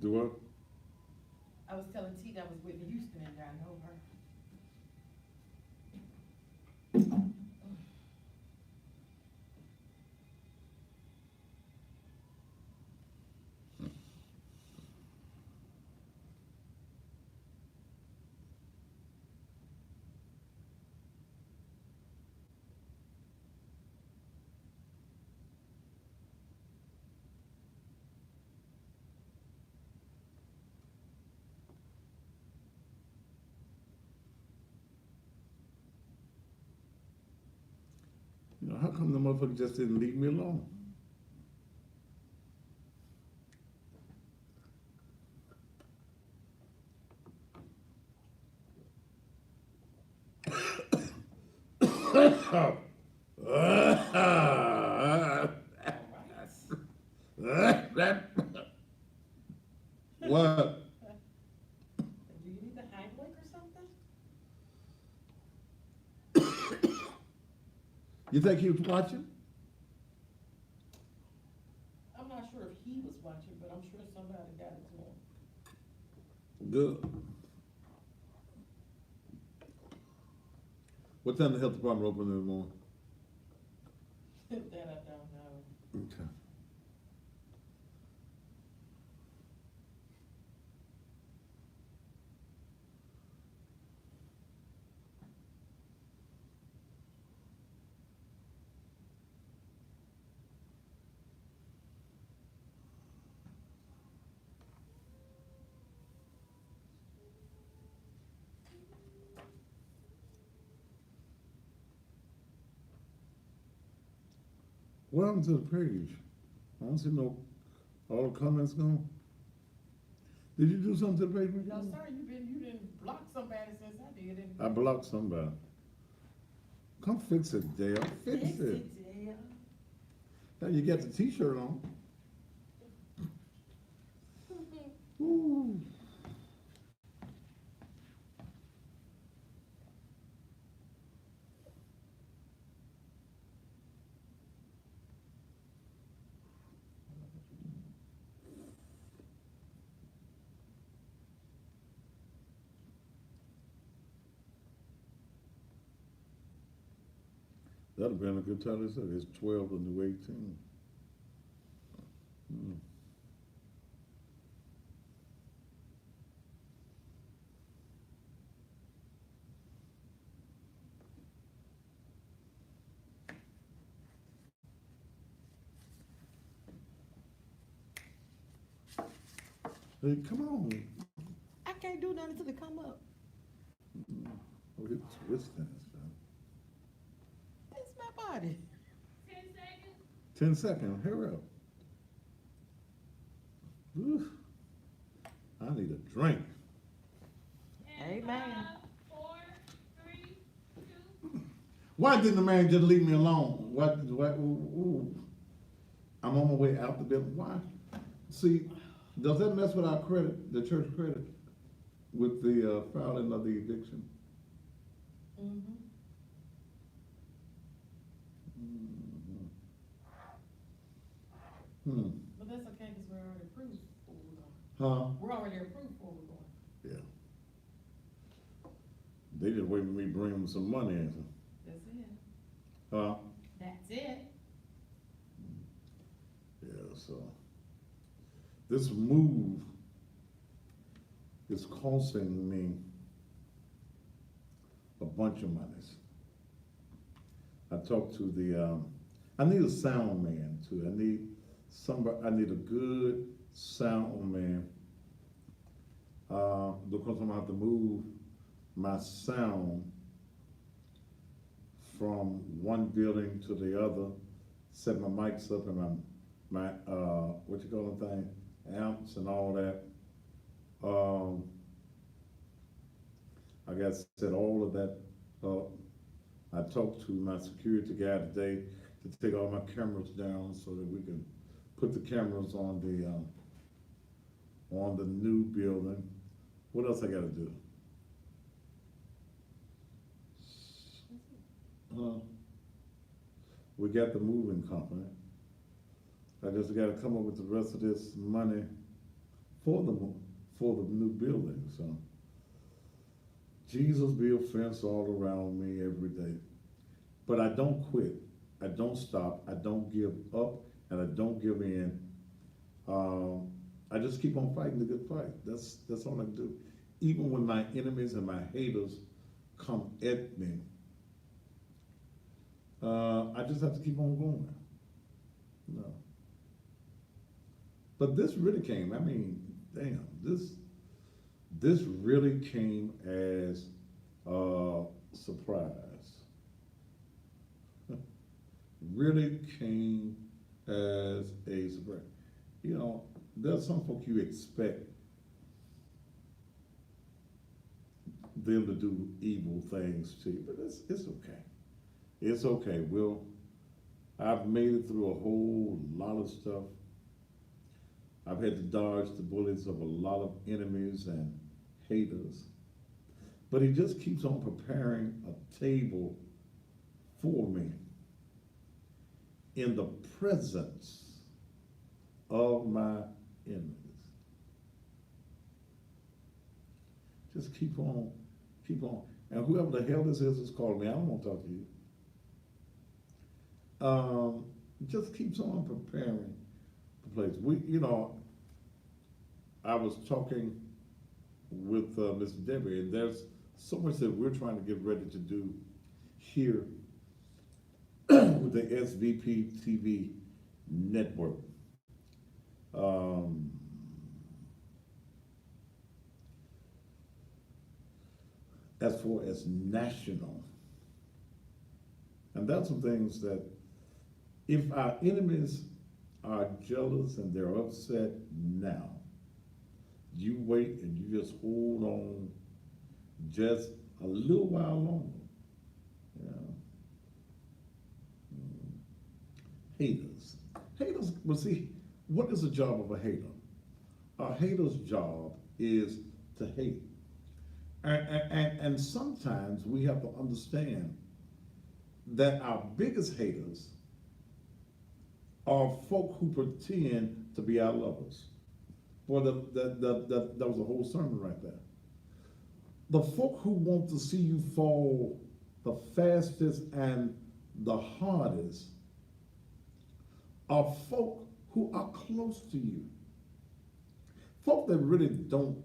Do what? I was telling T that was Whitney Houston and I know her. How come the motherfucker just didn't leave me alone? All right. What? Do you need the Heimlich or something? You think he was watching? I'm not sure if he was watching, but I'm sure somebody got it to him. Good. What time the health department open in the morning? That I don't know. Okay. What happened to the page? I don't see no, all the comments gone. Did you do something to the page? No, sir, you didn't block somebody since I did it. I blocked somebody. Come fix it, Dale. Fix it. Dale. Now you got the t-shirt on. Ooh. That'd have been a good time to say it's 12 and new 18. Hmm. Hey, come on. I can't do nothing until they come up. Oh, get twisting and stuff. It's my body. 10 seconds. Hurry up. Oof. I need a drink. Amen. Why didn't the man just leave me alone? What, ooh. I'm on my way out the building. Why? See, does that mess with our credit, the church credit, with the filing of the eviction? Mm-hmm. Hmm. But that's okay because we're already approved for where we're going. Huh? We're already approved for where we're going. Yeah. They just waiting for me to bring them some money in. That's it. Huh? That's it. Yeah, so this move is costing me a bunch of monies. I talked to the, I need a sound man too. I need a good sound man. Because I'm gonna have to move my sound from one building to the other, set my mics up and my what you call the thing, amps and all that. I got set all of that up. I talked to my security guy today to take all my cameras down so that we can put the cameras on the new building. What else I gotta do? We got the moving company. I just gotta come up with the rest of this money for the new building. So Jesus be a fence all around me every day. But I don't quit. I don't stop. I don't give up, and I don't give in. I just keep on fighting the good fight. That's all I do. Even when my enemies and my haters come at me, I just have to keep on going. No. But this really came. I mean, damn, this really came as a surprise. Really came as a surprise. You know, there's some folk you expect them to do evil things to you, but it's okay. It's okay. I've made it through a whole lot of stuff. I've had to dodge the bullets of a lot of enemies and haters. But he just keeps on preparing a table for me in the presence of my enemies. Just keep on. And whoever the hell this is calling me, I don't want to talk to you. Just keeps on preparing the place. I was talking with Miss Debbie, and there's so much that we're trying to get ready to do here with the SVP TV network. As far as national. And that's some things that if our enemies are jealous and they're upset now, you wait and you just hold on just a little while longer. Haters. Well, see, what is the job of a hater? A hater's job is to hate. And sometimes we have to understand that our biggest haters are folk who pretend to be our lovers. Boy, that was a whole sermon right there. The folk who want to see you fall the fastest and the hardest are folk who are close to you. Folk that really don't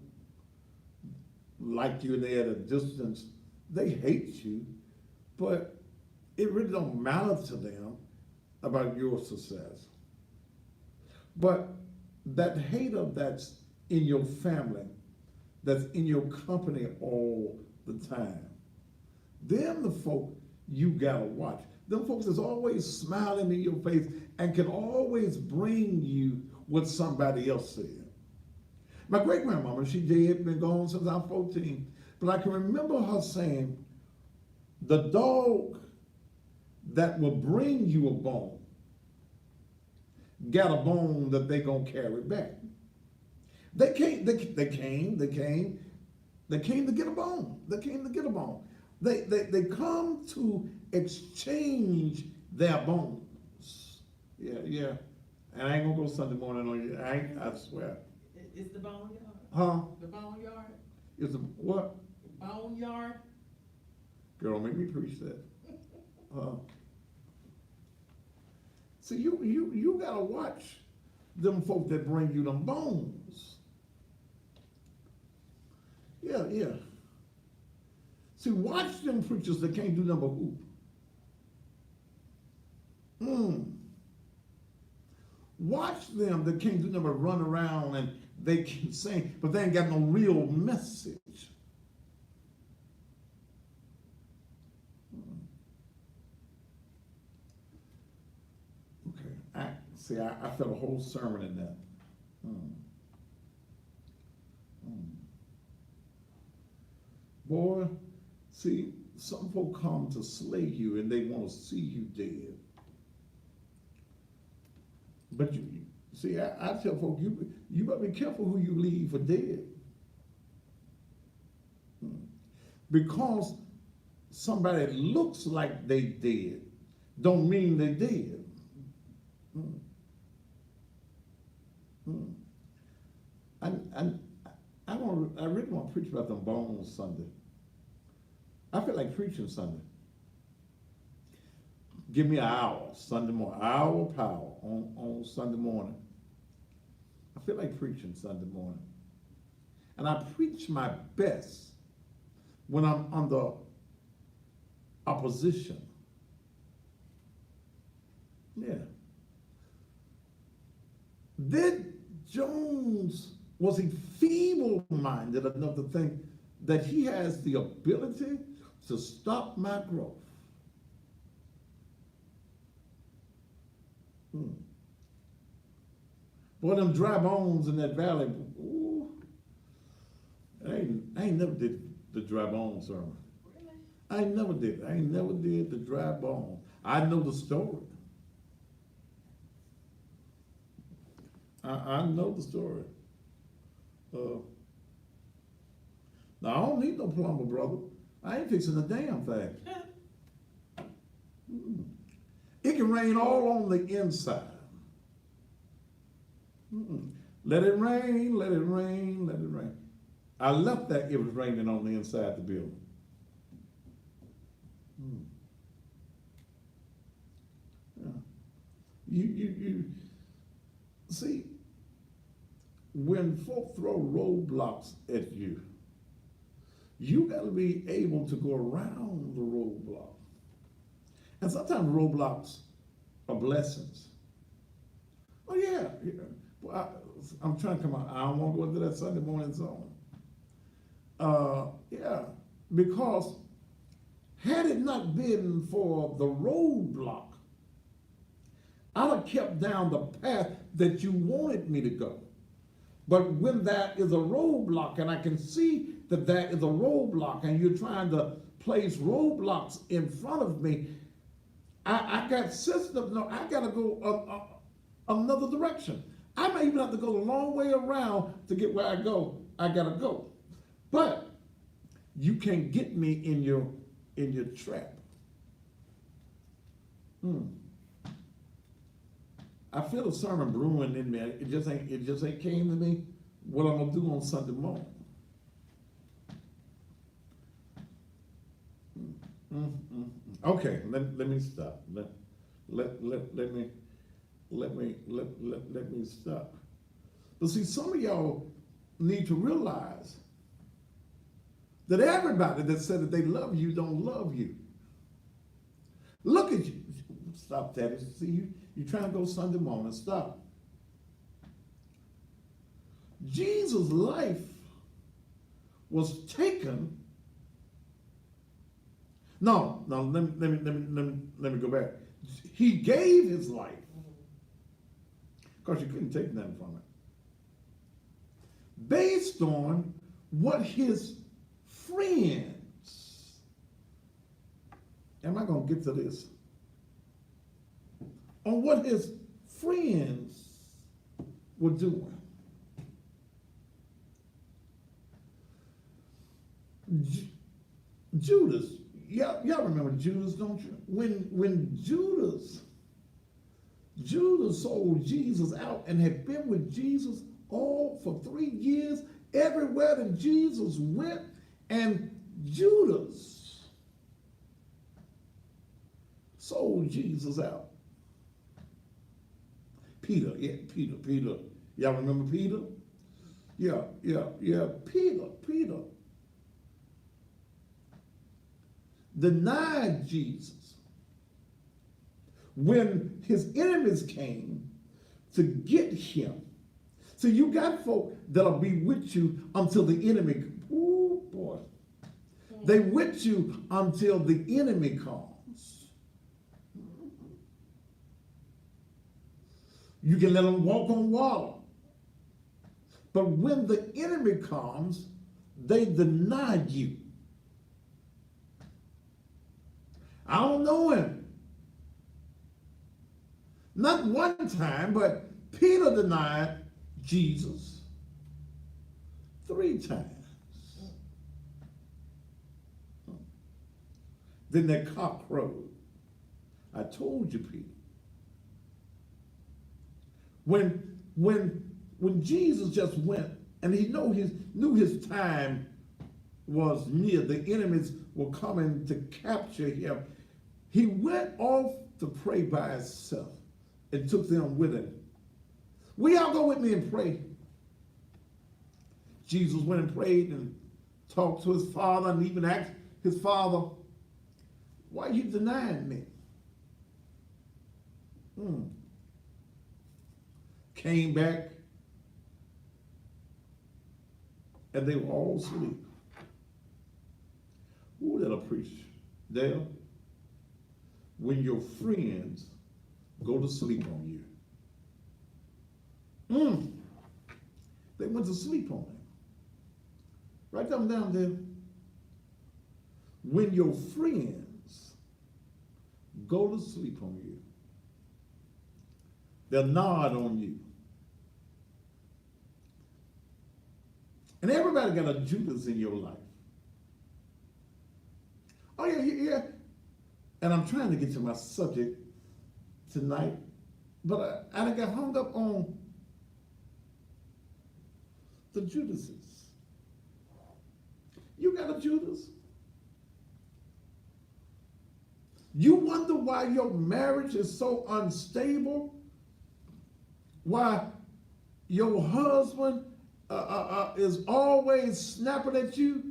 like you and they're at a distance, they hate you, but it really don't matter to them about your success. But that hater that's in your family, that's in your company all the time, them the folk you gotta watch. Them folks that's always smiling in your face and can always bring you what somebody else said. My great-grandmama, she dead, been gone since I was 14, but I can remember her saying, the dog that will bring you a bone got a bone that they gonna carry back. They came to get a bone. They came to get a bone. They come to exchange their bones. Yeah. And I ain't gonna go Sunday morning on you. I swear. It's the boneyard? Huh? The boneyard? It's a what? Boneyard? Girl, don't make me preach that. See, you gotta watch them folk that bring you them bones. Yeah. See, watch them preachers that can't do number hoop. Watch them that can't do number run around and they can sing, but they ain't got no real message. Okay, I felt a whole sermon in that. Boy, see, some folk come to slay you and they want to see you dead. But I tell folk, you better be careful who you leave for dead. Because somebody looks like they dead, don't mean they dead. I really want to preach about them bones Sunday. I feel like preaching Sunday. Give me an hour Sunday morning, hour of power on Sunday morning. I feel like preaching Sunday morning. And I preach my best when I'm under opposition. Yeah. Did Jones, was he feeble-minded enough to think that he has the ability to stop my growth? Boy, them dry bones in that valley, ooh, I ain't never did the dry bone sermon. Really? I ain't never did the dry bone. I know the story. I know the story. Now, I don't need no plumber, brother. I ain't fixing a damn thing. It can rain all on the inside. Let it rain, let it rain, let it rain. I left that it was raining on the inside of the building. Yeah. You see, when folk throw roadblocks at you, you got to be able to go around the roadblock. And sometimes roadblocks are blessings. Oh yeah, yeah. Well, I'm trying to come out. I don't want to go into that Sunday morning zone. Yeah, because had it not been for the roadblock, I'd have kept down the path that you wanted me to go. But when that is a roadblock, and I can see that that is a roadblock, and you're trying to place roadblocks in front of me, I got sense of, no, I got to go another direction. I may even have to go the long way around to get where I go. I got to go. But you can't get me in your trap. I feel a sermon brewing in me. It just ain't came to me what I'm gonna do on Sunday morning. Okay, let me stop. Let me stop. But see, some of y'all need to realize that everybody that said that they love you don't love you. Look at you. Stop that. See, you trying to go Sunday morning. Stop. Jesus' life was taken. No, let me go back. He gave his life. Because you couldn't take nothing from it. Based on what his friends, am I going to get to this? On what his friends were doing. Judas, y'all remember Judas, don't you? When Judas sold Jesus out and had been with Jesus all for 3 years, everywhere that Jesus went, and Judas sold Jesus out. Peter. Y'all remember Peter? Yeah, Peter. Denied Jesus when his enemies came to get him. So you got folk that'll be with you until the enemy, ooh boy, they with you until the enemy comes. You can let them walk on water. But when the enemy comes, they deny you. I don't know him. Not one time, but Peter denied Jesus 3 times. Then that cock crowed. I told you, Peter. When Jesus just went And he knew his time was near. The enemies were coming to capture him. He went off to pray by himself and took them with him. Will y'all go with me and pray? Jesus went and prayed and talked to his father and even asked his father, why are you denying me? Came back and they were all asleep. Ooh, that'll preach. Dale, when your friends go to sleep on you. They went to sleep on him. Write them down there. When your friends go to sleep on you, they'll nod on you. And everybody got a Judas in your life. Oh, yeah. And I'm trying to get to my subject tonight, but I got hung up on the Judases. You got a Judas? You wonder why your marriage is so unstable? Why your husband is always snapping at you,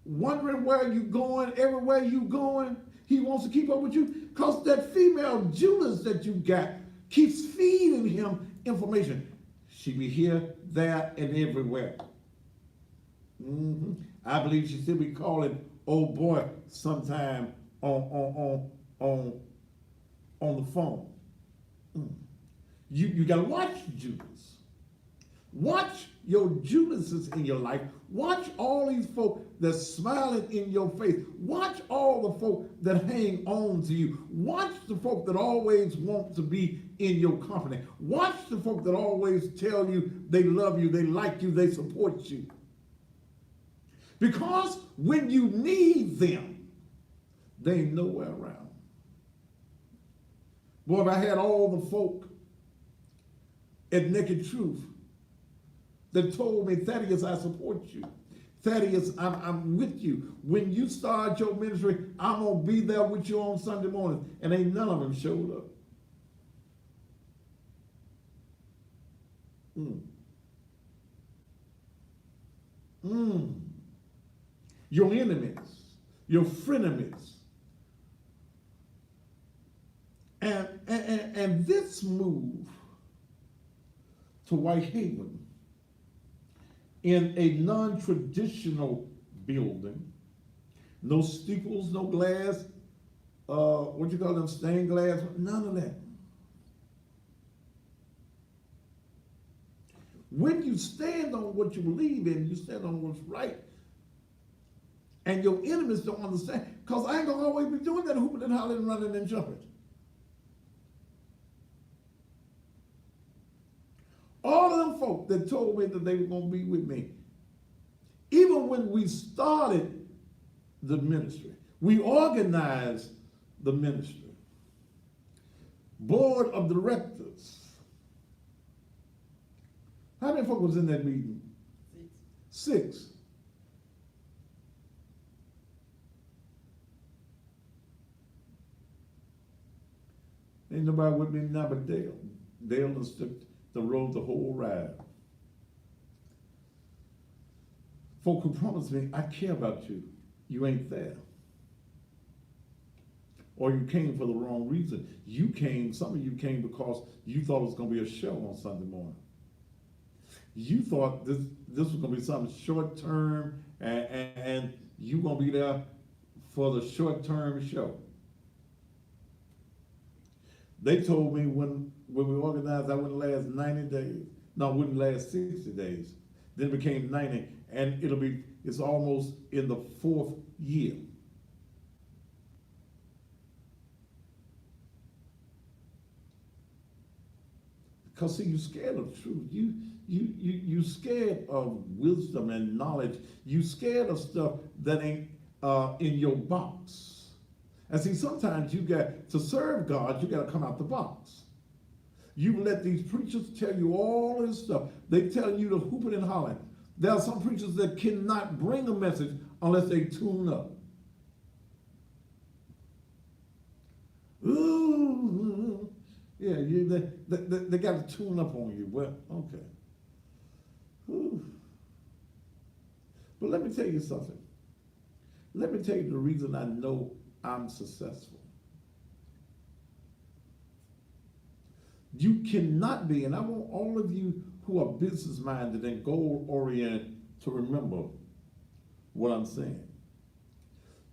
wondering where you going, everywhere you going. He wants to keep up with you because that female Judas that you got keeps feeding him information. She be here, there, and everywhere. I believe she still be calling old boy sometime on the phone. You got to watch Judas. Watch your Judases in your life. Watch all these folk that's smiling in your face. Watch all the folk that hang on to you. Watch the folk that always want to be in your company. Watch the folk that always tell you they love you, they like you, they support you. Because when you need them, they ain't nowhere around. Boy, if I had all the folk at Naked Truth that told me, Thaddeus, I support you. Thaddeus, I'm with you. When you start your ministry, I'm going to be there with you on Sunday morning. And ain't none of them showed up. Your enemies, your frenemies. And this move to Whitehaven in a non-traditional building, no steeples, no glass, what you call them, stained glass, none of that. When you stand on what you believe in, you stand on what's right. And your enemies don't understand, because I ain't gonna always be doing that hooping and hollering, running and jumping. All of them folk that told me that they were going to be with me, even when we started the ministry, we organized the ministry, board of directors. How many folk was in that meeting? 6. Ain't nobody with me now but Dale. Dale has took the road the whole ride. Folk who promised me, I care about you. You ain't there. Or you came for the wrong reason. Some of you came because you thought it was going to be a show on Sunday morning. You thought this was going to be something short term and you going to be there for the short term show. They told me when we organized, I wouldn't last 90 days. No, it wouldn't last 60 days. Then it became 90, and it's almost in the 4th year. Because see, you're scared of truth. You scared of wisdom and knowledge. You scared of stuff that ain't in your box. And see, sometimes you got to serve God, you got to come out the box. You let these preachers tell you all this stuff. They telling you to hoop it and holler. There are some preachers that cannot bring a message unless they tune up. Ooh, yeah, they got to tune up on you. Well, okay. Ooh. But let me tell you something. Let me tell you the reason I know I'm successful. You cannot be, and I want all of you who are business minded and goal oriented to remember what I'm saying.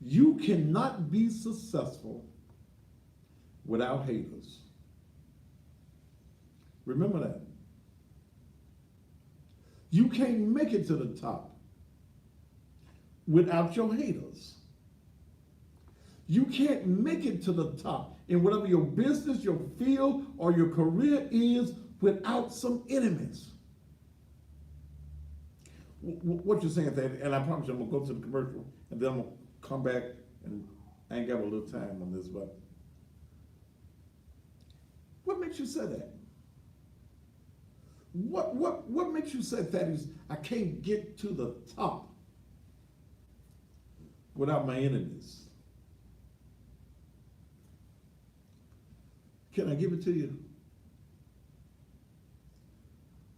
You cannot be successful without haters. Remember that. You can't make it to the top without your haters. You can't make it to the top in whatever your business, your field, or your career is without some enemies. What you're saying, Thad, and I promise you I'm going to go to the commercial, and then I'm going to come back, and I ain't got a little time on this, but what makes you say that? What makes you say that is I can't get to the top without my enemies? Can I give it to you?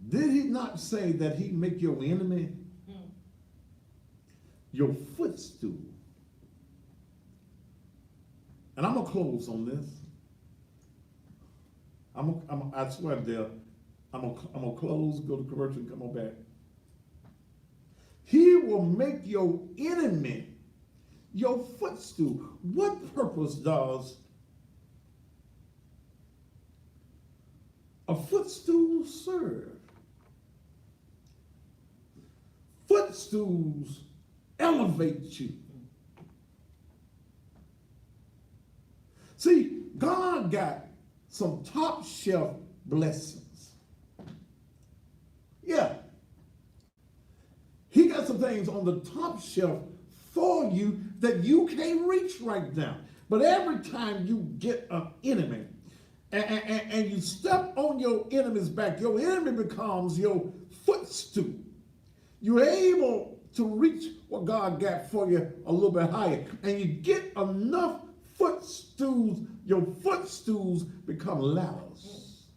Did he not say that he make your enemy your footstool? And I'm gonna close on this. I swear, Dale, I'm gonna close, go to commercial, and come on back. He will make your enemy your footstool. What purpose does a footstool serve? Footstools elevate you. See, God got some top shelf blessings. Yeah. He got some things on the top shelf for you that you can't reach right now. But every time you get an enemy and you step on your enemy's back, your enemy becomes your footstool. You're able to reach what God got for you a little bit higher. And you get enough footstools, your footstools become ladders.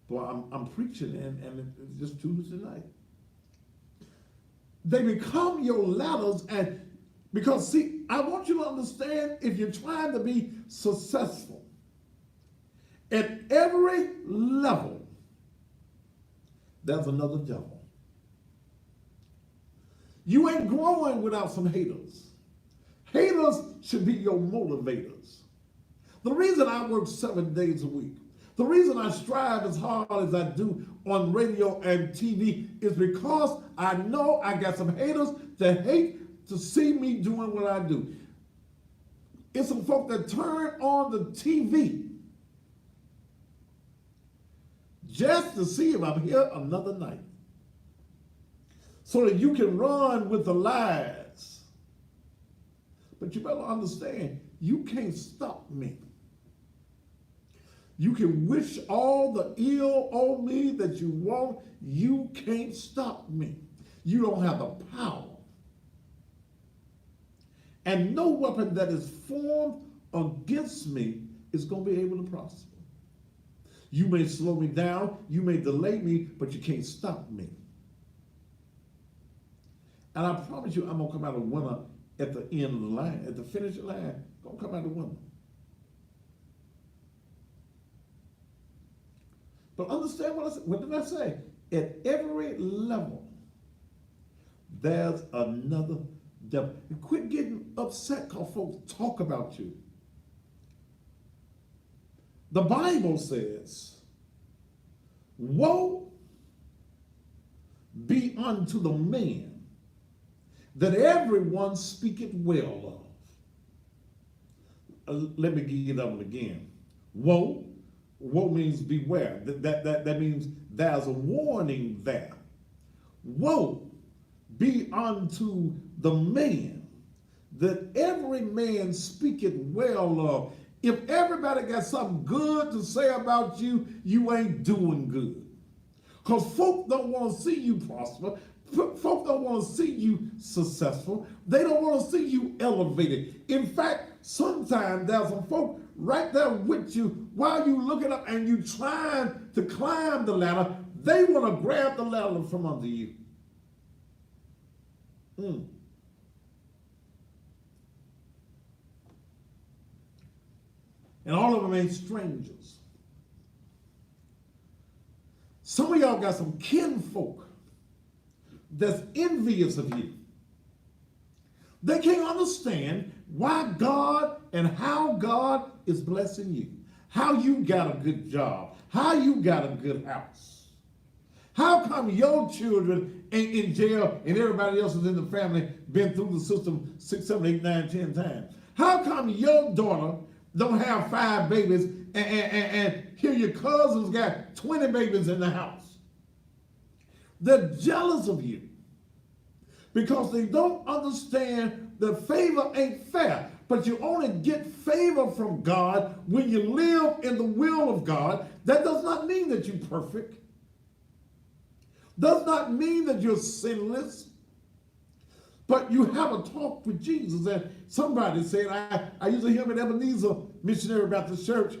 Boy, I'm preaching and it's just Tuesday night. They become your ladders, and because see, I want you to understand, if you're trying to be successful at every level, there's another devil. You ain't growing without some haters. Haters should be your motivators. The reason I work 7 days a week, the reason I strive as hard as I do on radio and TV is because I know I got some haters that hate to see me doing what I do. It's some folk that turn on the TV just to see if I'm here another night, so that you can run with the lies. But you better understand, you can't stop me. You can wish all the ill on me that you want. You can't stop me. You don't have the power. And no weapon that is formed against me is going to be able to prosper. You may slow me down, you may delay me, but you can't stop me. And I promise you, I'm going to come out a winner at the end of the line, at the finish line. I'm going to come out a winner. But understand what I said. What did I say? At every level, there's another devil. And quit getting upset because folks talk about you. The Bible says, woe be unto the man that everyone speaketh well of. Let me give it up again. Woe means beware. That means there's a warning there. Woe be unto the man that every man speaketh well of. If everybody got something good to say about you, you ain't doing good. Because folk don't want to see you prosper. Folk don't want to see you successful. They don't want to see you elevated. In fact, sometimes there's some folk right there with you while you looking up and you trying to climb the ladder. They want to grab the ladder from under you. And all of them ain't strangers. Some of y'all got some kinfolk that's envious of you. They can't understand why God and how God is blessing you. How you got a good job. How you got a good house. How come your children ain't in jail and everybody else is in the family been through the system 6, 7, 8, 9, 10 times? How come your daughter don't have 5 babies and here your cousins got 20 babies in the house? They're jealous of you because they don't understand that favor ain't fair. But you only get favor from God when you live in the will of God. That does not mean that you're perfect. Does not mean that you're sinless. But you have a talk with Jesus. And somebody said, I used to hear him at Ebenezer Missionary Baptist Church.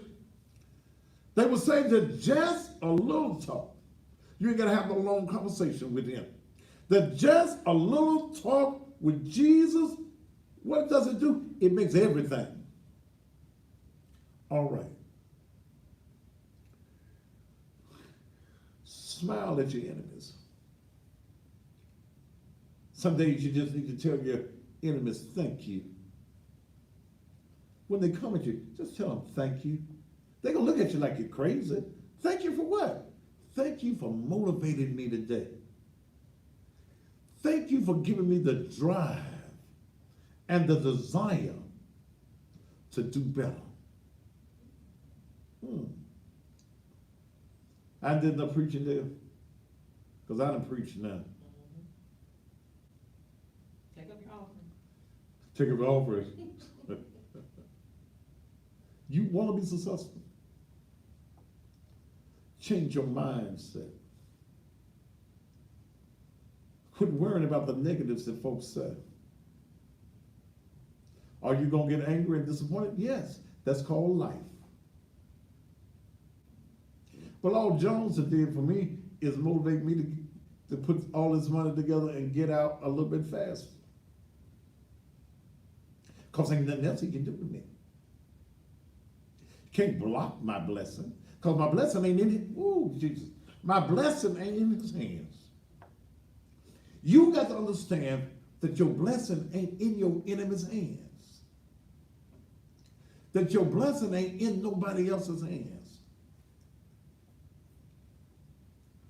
They would say that just a little talk. You ain't got to have no long conversation with him. That just a little talk with Jesus, what does it do? It makes everything all right. Smile at your enemies. Some days you just need to tell your enemies thank you. When they come at you, just tell them thank you. They're going to look at you like you're crazy. Thank you for what? Thank you for motivating me today. Thank you for giving me the drive and the desire to do better. I did no preaching there because I don't preach now. Take up your offering. Take up your offering. You want to be successful? Change your mindset. Quit worrying about the negatives that folks say. Are you going to get angry and disappointed? Yes, that's called life. But all Jones did for me is motivate me to put all this money together and get out a little bit faster. Because ain't nothing else he can do with me. Can't block my blessing. Because my blessing ain't in it. Ooh, Jesus. My blessing ain't in his hands. You got to understand that your blessing ain't in your enemy's hands. That your blessing ain't in nobody else's hands.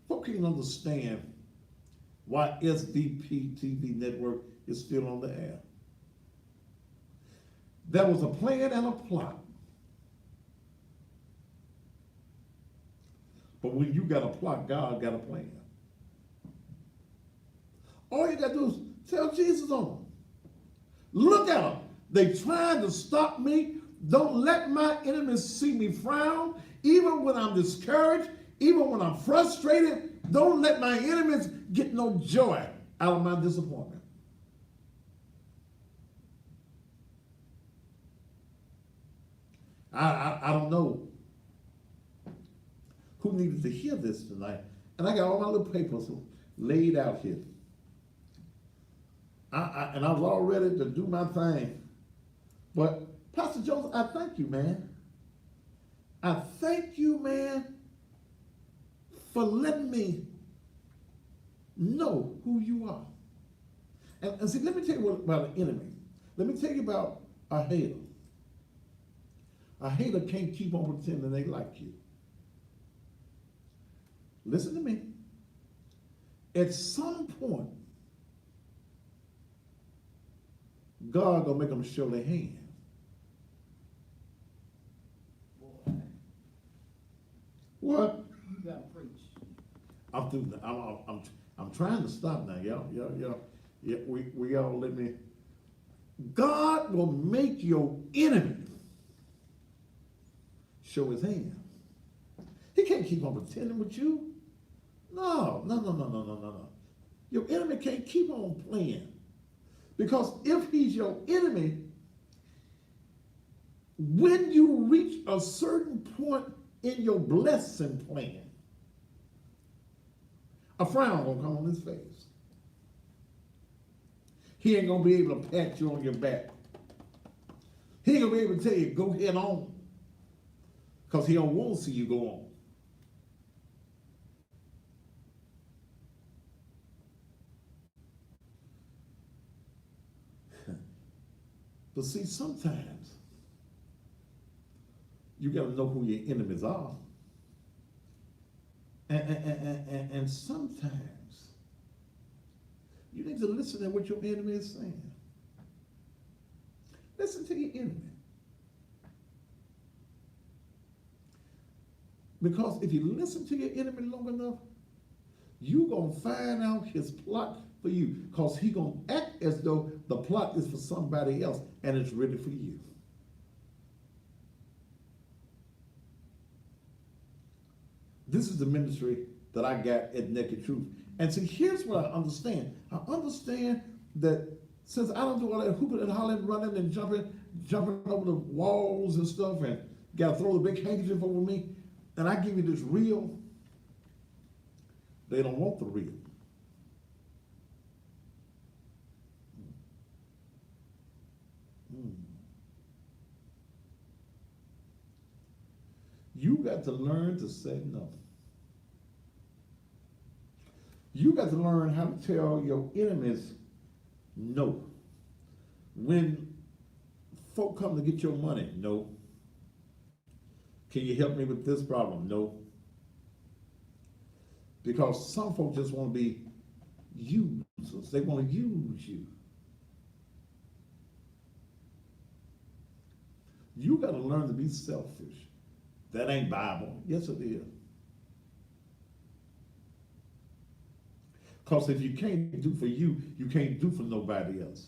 Folks can't understand why SVP TV network is still on the air. There was a plan and a plot. But when you got a plot, God got a plan. All you got to do is tell Jesus on them. Look at them. They trying to stop me. Don't let my enemies see me frown. Even when I'm discouraged, even when I'm frustrated, don't let my enemies get no joy out of my disappointment. I don't know who needed to hear this tonight. And I got all my little papers laid out here. And I was all ready to do my thing. But Pastor Joseph, I thank you, man. I thank you, man, for letting me know who you are. And see, let me tell you about an enemy. Let me tell you about a hater. A hater can't keep on pretending they like you. Listen to me. At some point, God gonna make them show their hand. Boy. What? You gotta preach. I'm through. I'm trying to stop now, y'all. Yeah, we all let me. God will make your enemy show his hand. He can't keep on pretending with you. No. Your enemy can't keep on playing. Because if he's your enemy, when you reach a certain point in your blessing plan, a frown gonna come on his face. He ain't gonna be able to pat you on your back. He ain't gonna be able to tell you, go head on. Because he don't want to see you go on. But see, sometimes you got to know who your enemies are. And sometimes you need to listen to what your enemy is saying. Listen to your enemy. Because if you listen to your enemy long enough, you're going to find out his plot for you. Because he's going to act as though the plot is for somebody else and it's really for you. This is the ministry that I got at Naked Truth. And see, here's what I understand. I understand that since I don't do all that hooping and hollering, running and jumping over the walls and stuff, and got to throw the big handkerchief over me, and I give you this real, they don't want the real. You got to learn to say no. You got to learn how to tell your enemies no. When folk come to get your money, no. Can you help me with this problem? No. Because some folk just want to be users. They want to use you. You got to learn to be selfish. That ain't Bible. Yes, it is. Because if you can't do for you, you can't do for nobody else.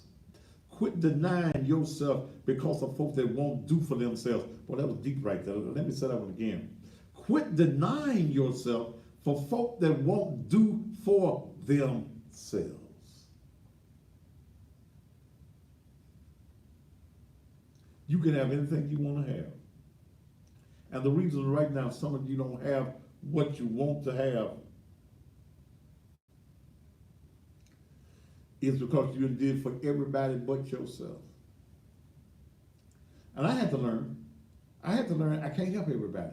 Quit denying yourself because of folks that won't do for themselves. Well, that was deep right there. Let me say that one again. Quit denying yourself for folk that won't do for themselves. You can have anything you want to have. And the reason right now some of you don't have what you want to have is because you did for everybody but yourself. And I had to learn I can't help everybody.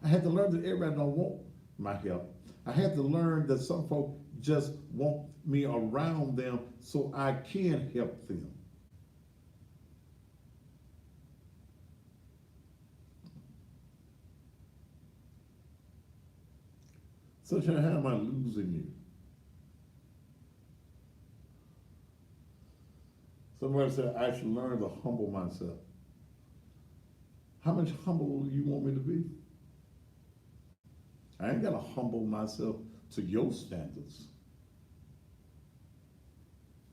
I had to learn that everybody don't want my help. I had to learn that some folk just want me around them so I can help them. So how am I losing you? Somebody said I should learn to humble myself. How much humble do you want me to be? I ain't got to humble myself to your standards.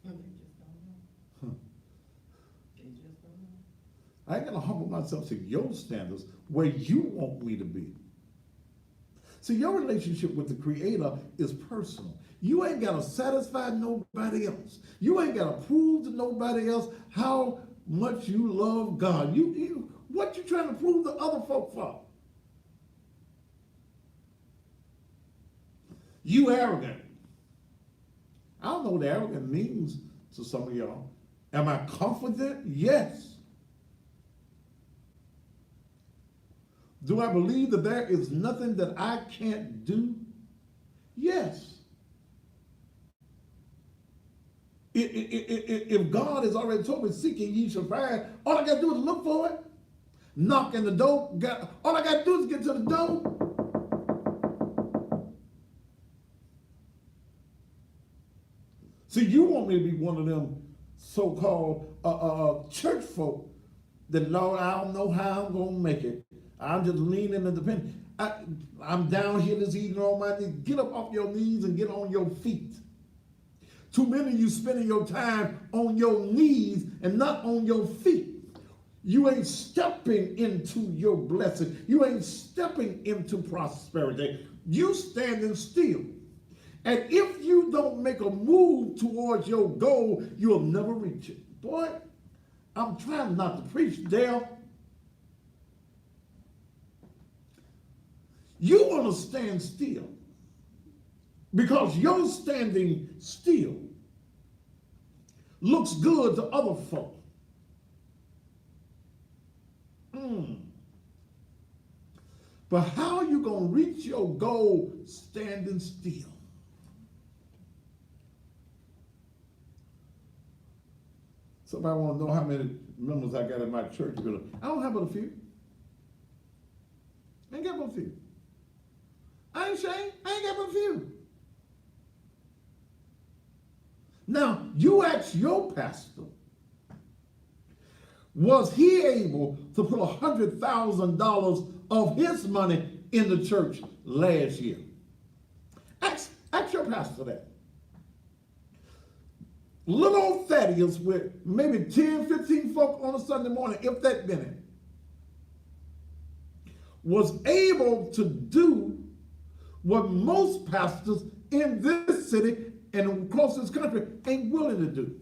They just don't know. They just don't know. I ain't got to humble myself to your standards where you want me to be. See, your relationship with the Creator is personal. You ain't got to satisfy nobody else. You ain't got to prove to nobody else how much you love God. What you trying to prove to other folk for? You arrogant. I don't know what arrogant means to some of y'all. Am I confident? Yes. Do I believe that there is nothing that I can't do? Yes. If God has already told me, seek and ye shall find, all I got to do is look for it. Knock in the door. All I got to do is get to the door. See, you want me to be one of them so-called church folk that, Lord, I don't know how I'm going to make it. I'm just leaning and depending. I'm down here this evening on my knees. Get up off your knees and get on your feet. Too many of you spending your time on your knees and not on your feet. You ain't stepping into your blessing. You ain't stepping into prosperity. You standing still. And if you don't make a move towards your goal, you'll never reach it. Boy, I'm trying not to preach, Dale. You want to stand still because your standing still looks good to other folk. But how are you going to reach your goal standing still? Somebody want to know how many members I got in my church building. I don't have but a few. I ain't got but a few. I ain't ashamed. I ain't got but a few. Now, you ask your pastor, was he able to put $100,000 of his money in the church last year? Ask your pastor that. Little old Thaddeus with maybe 10, 15 folk on a Sunday morning, if that many, was able to do what most pastors in this city and across this country ain't willing to do.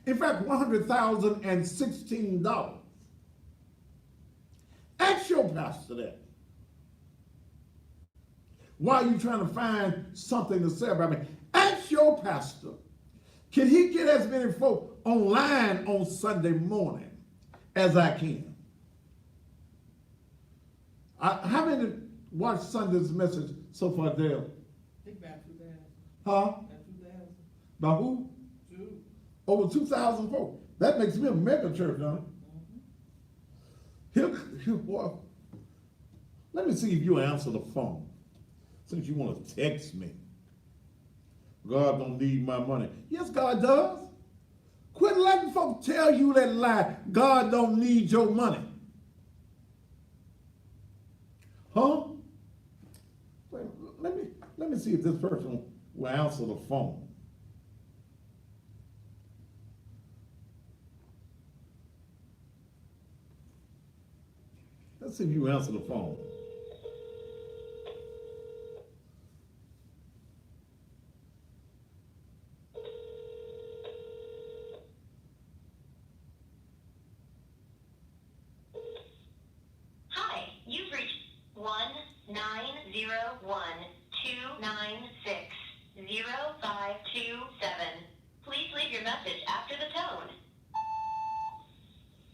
In fact, $100,016. Ask your pastor that. Why are you trying to find something to say about me? Ask your pastor, can he get as many folk online on Sunday morning as I can? How many watched Sunday's message so far, Dale? I think about 2,000. Huh? About 2,000. By who? 2. Over 2,000 folk. That makes me a mega church, huh? Boy, let me see if you answer the phone. Since you want to text me. God don't need my money. Yes, God does. Quit letting folks tell you that lie. God don't need your money. Huh? Wait, let me see if this person will answer the phone. Let's see if you answer the phone. Hi, you've reached 1-901-296-0527. Please leave your message after the tone.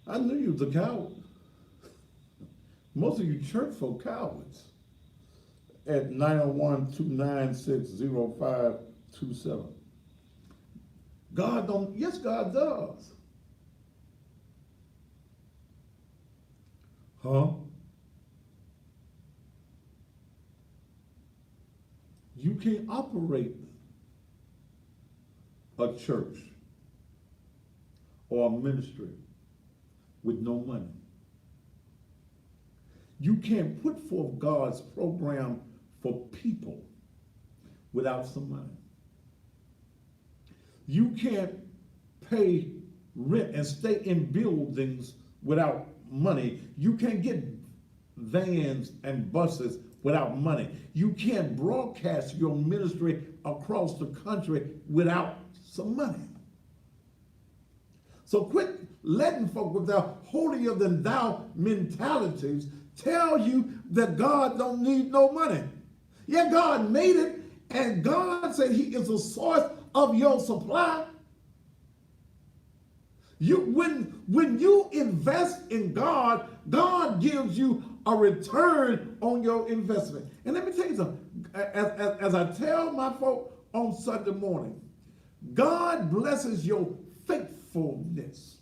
I knew you was a coward. Most of you church folk cowards. At 901-296-0527. God don't, yes, God does. Huh? You can't operate a church or a ministry with no money. You can't put forth God's program for people without some money. You can't pay rent and stay in buildings without money. You can't get vans and buses without money. You can't broadcast your ministry across the country without some money. So quit letting folk with their holier than thou mentalities tell you that God don't need no money. Yeah, God made it, and God said he is the source of your supply. When you invest in God, God gives you a return on your investment. And let me tell you something. As I tell my folk on Sunday morning, God blesses your faithfulness.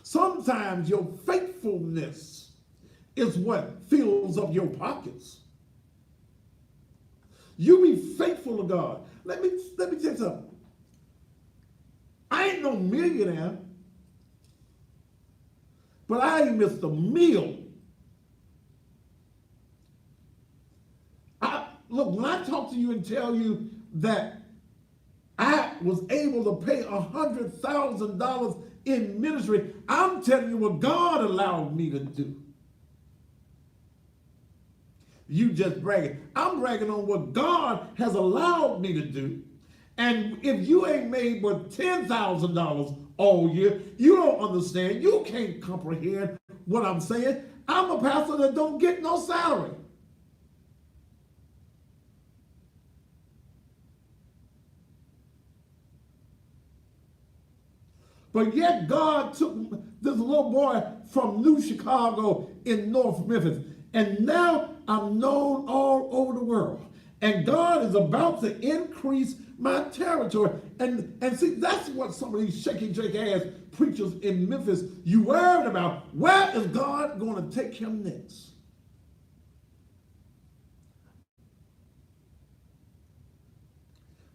Sometimes your faithfulness is what fills up your pockets. You be faithful to God. Let me tell you something. I ain't no millionaire, but I ain't missed a meal. Look, when I talk to you and tell you that I was able to pay $100,000 in ministry. I'm telling you what God allowed me to do. You just bragging. I'm bragging on what God has allowed me to do. And if you ain't made but $10,000 all year, you don't understand. You can't comprehend what I'm saying. I'm a pastor that don't get no salary. But yet God took this little boy from New Chicago in North Memphis. And now I'm known all over the world. And God is about to increase my territory. And see, that's what some of these shaky ass preachers in Memphis you worried about. Where is God going to take him next?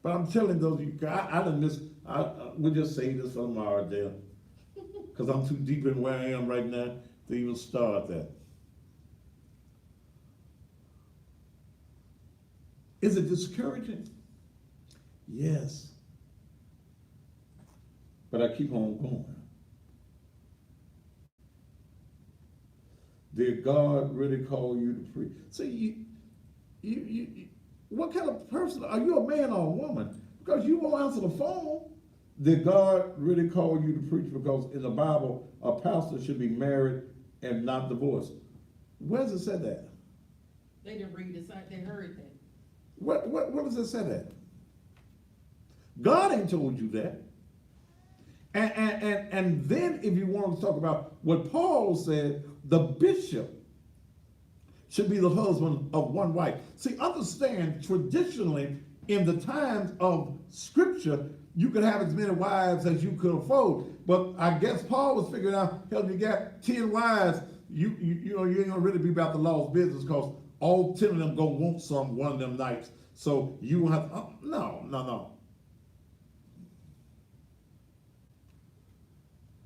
But I'm telling those of you, I done miss, we'll just say this for tomorrow, Dale. Because I'm too deep in where I am right now to even start that. Is it discouraging? Yes. But I keep on going. Did God really call you to preach? See, you, what kind of person, are you a man or a woman? Because you won't answer the phone. Did God really call you to preach? Because in the Bible, a pastor should be married and not divorced. Where does it say that? They didn't read it, they heard that. What does it say that? God ain't told you that. And then if you want to talk about what Paul said, the bishop should be the husband of one wife. See, understand, traditionally, in the times of Scripture, you could have as many wives as you could afford. But I guess Paul was figuring out, hell, you got 10 wives, you know, you ain't gonna really be about the law's business because all 10 of them gonna want some one of them nights. So you have to, no.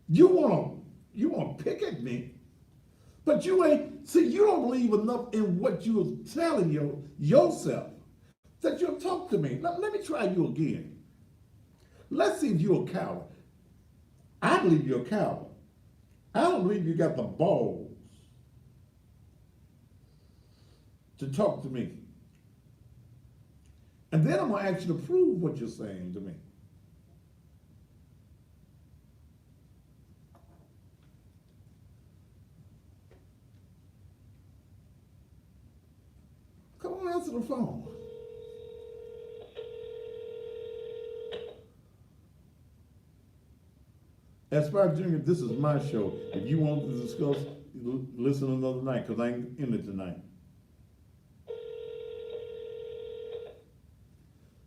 You wanna pick at me, but you ain't, see, you don't believe enough in what you was telling yourself that you'll talk to me. Let me try you again. Let's see if you're a coward. I believe you're a coward. I don't believe you got the balls to talk to me. And then I'm gonna ask you to prove what you're saying to me. Come on, answer the phone. Aspire Junior, this is my show. If you want to discuss, listen another night, because I ain't in it tonight.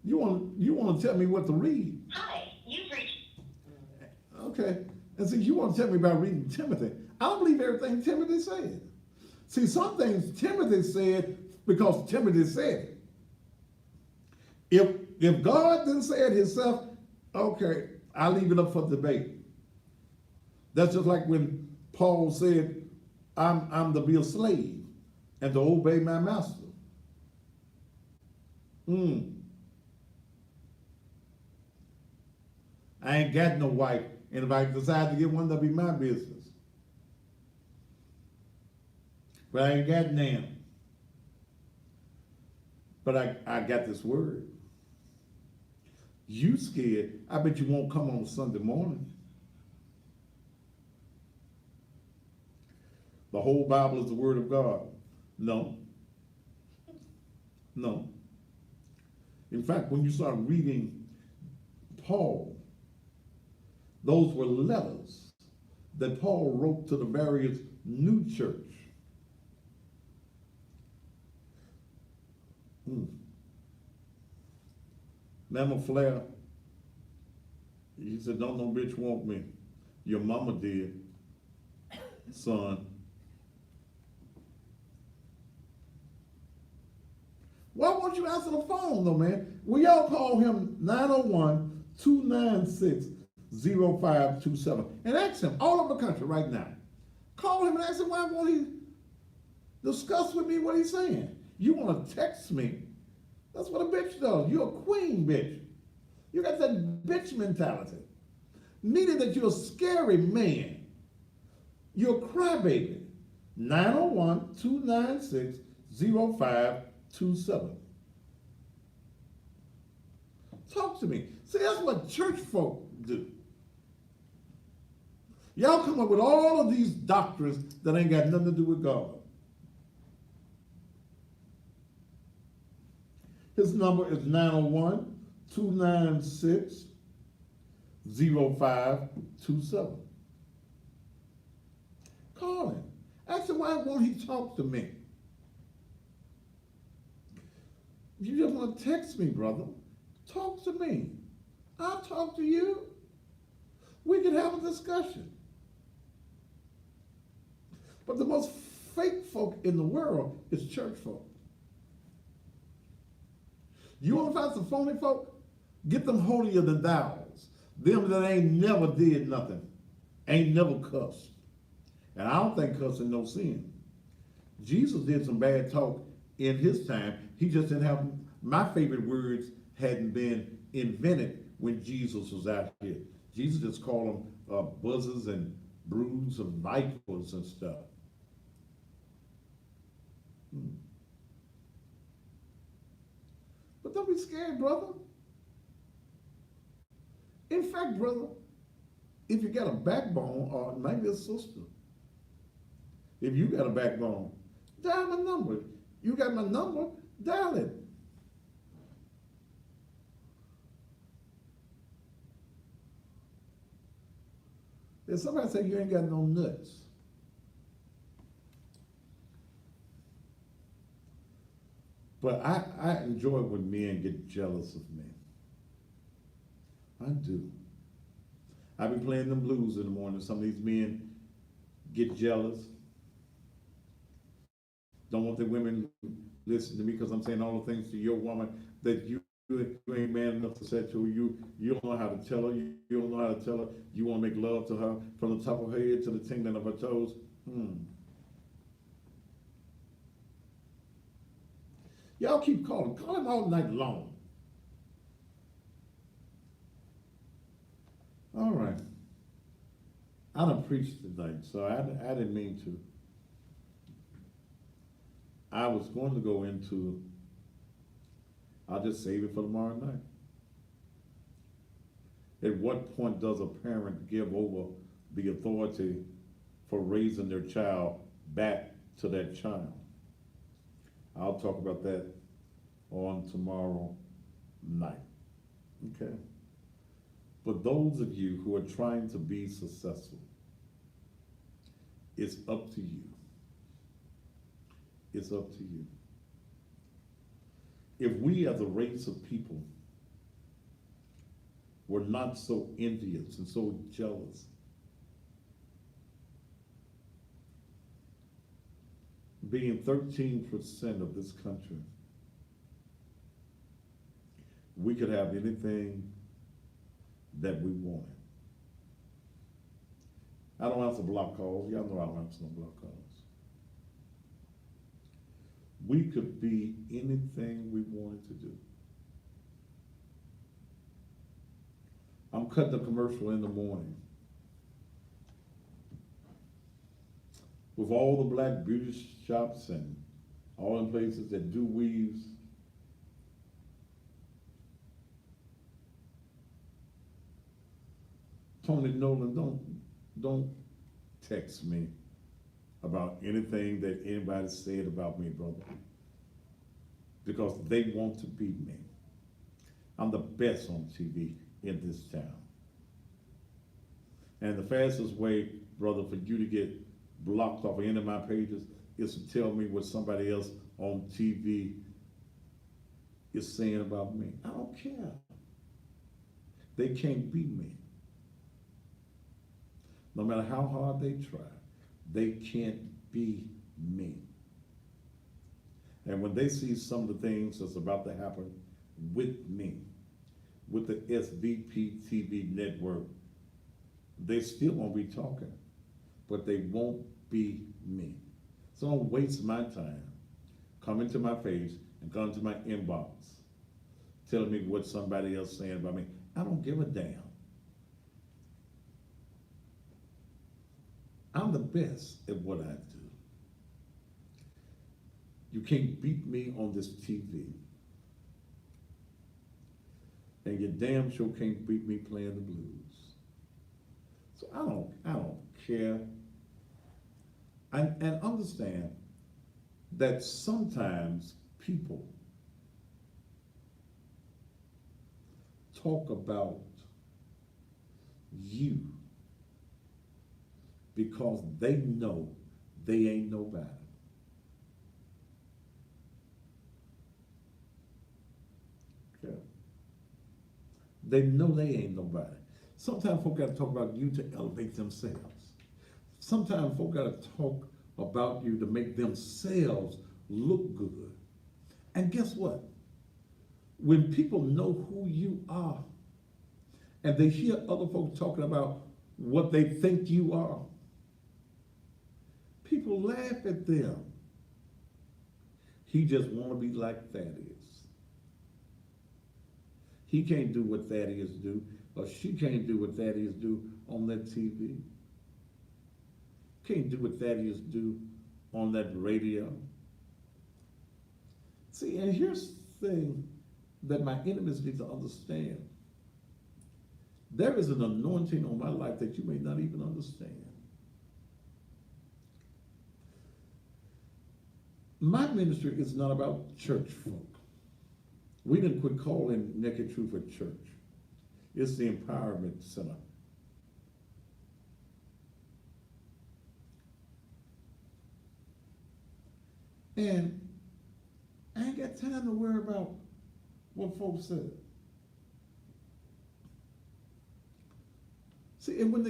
You want to tell me what to read? Hi, you've reached. Okay. And see, you want to tell me about reading Timothy. I don't believe everything Timothy said. See, some things Timothy said because Timothy said it. If God didn't say it himself, okay, I leave it up for debate. That's just like when Paul said, I'm to be a slave and to obey my master. I ain't got no wife, and if I decide to get one, that'll be my business. But I ain't got none. But I got this word. You scared? I bet you won't come on Sunday morning. The whole Bible is the Word of God. No. In fact, when you start reading Paul, those were letters that Paul wrote to the various new church. Mama Flair, he said, don't no bitch want me. Your mama did, son. Why won't you answer the phone though, man? Will y'all call him 901-296-0527 and ask him all over the country right now. Call him and ask him why won't he discuss with me what he's saying. You want to text me? That's what a bitch does. You're a queen bitch. You got that bitch mentality. meaning that you're a scary man. You're a crybaby. 901-296-0527. Talk to me. See, that's what church folk do. Y'all come up with all of these doctrines that ain't got nothing to do with God. His number is 901-296-0527. Call him. Ask him, why won't he talk to me? You just want to text me, brother. Talk to me. I'll talk to you. We can have a discussion. But the most fake folk in the world is church folk. You want to find some phony folk? Get them holier than thous. Them that ain't never did nothing. Ain't never cussed. And I don't think cussing no sin. Jesus did some bad talk in his time. He just didn't have, my favorite words hadn't been invented when Jesus was out here. Jesus just called them buzzers and broods of vipers and stuff. But don't be scared, brother. In fact, brother, if you got a backbone, or maybe a sister, if you got a backbone, dial my number. You got my number, dial it. There's somebody say you ain't got no nuts. But I enjoy when men get jealous of me. I do. I be playing them blues in the morning. Some of these men get jealous. Don't want the women to listen to me because I'm saying all the things to your woman that you ain't man enough to say to her. You don't know how to tell her. You don't know how to tell her. You want to make love to her from the top of her head to the tingling of her toes. Y'all keep calling. Call him all night long. All right. I done preached tonight, so I didn't mean to. I was going to go into, I'll just save it for tomorrow night. At what point does a parent give over the authority for raising their child back to that child? I'll talk about that on tomorrow night, okay? But those of you who are trying to be successful, it's up to you. It's up to you. If we as a race of people were not so envious and so jealous, being 13% of this country, we could have anything that we wanted. I don't answer block calls. Y'all know I don't answer no block calls. We could be anything we wanted to do. I'm cutting a commercial in the morning with all the black beauty shops and all the places that do weaves. Tony Nolan, don't text me about anything that anybody said about me, brother, because they want to beat me. I'm the best on TV in this town. And the fastest way, brother, for you to get blocked off of any of my pages is to tell me what somebody else on TV is saying about me. I don't care. They can't beat me. No matter how hard they try, they can't be me. And when they see some of the things that's about to happen with me, with the SVP TV network, they still won't be talking, but they won't be me. So don't waste my time coming to my face and come to my inbox telling me what somebody else saying about me. I don't give a damn. I'm the best at what I do. You can't beat me on this TV. And you damn sure can't beat me playing the blues. So I don't care. And understand that sometimes people talk about you because they know they ain't nobody. Okay. They know they ain't nobody. Sometimes folk gotta talk about you to elevate themselves. Sometimes folk gotta talk about you to make themselves look good. And guess what? When people know who you are and they hear other folks talking about what they think you are, people laugh at them. He just want to be like Thaddeus. He can't do what Thaddeus do, or she can't do what Thaddeus do on that TV. Can't do what Thaddeus do on that radio. See, and here's the thing that my enemies need to understand. There is an anointing on my life that you may not even understand. My ministry is not about church folk. We didn't quit calling Naked Truth a church. It's the Empowerment Center. And I ain't got time to worry about what folks said. See, and when they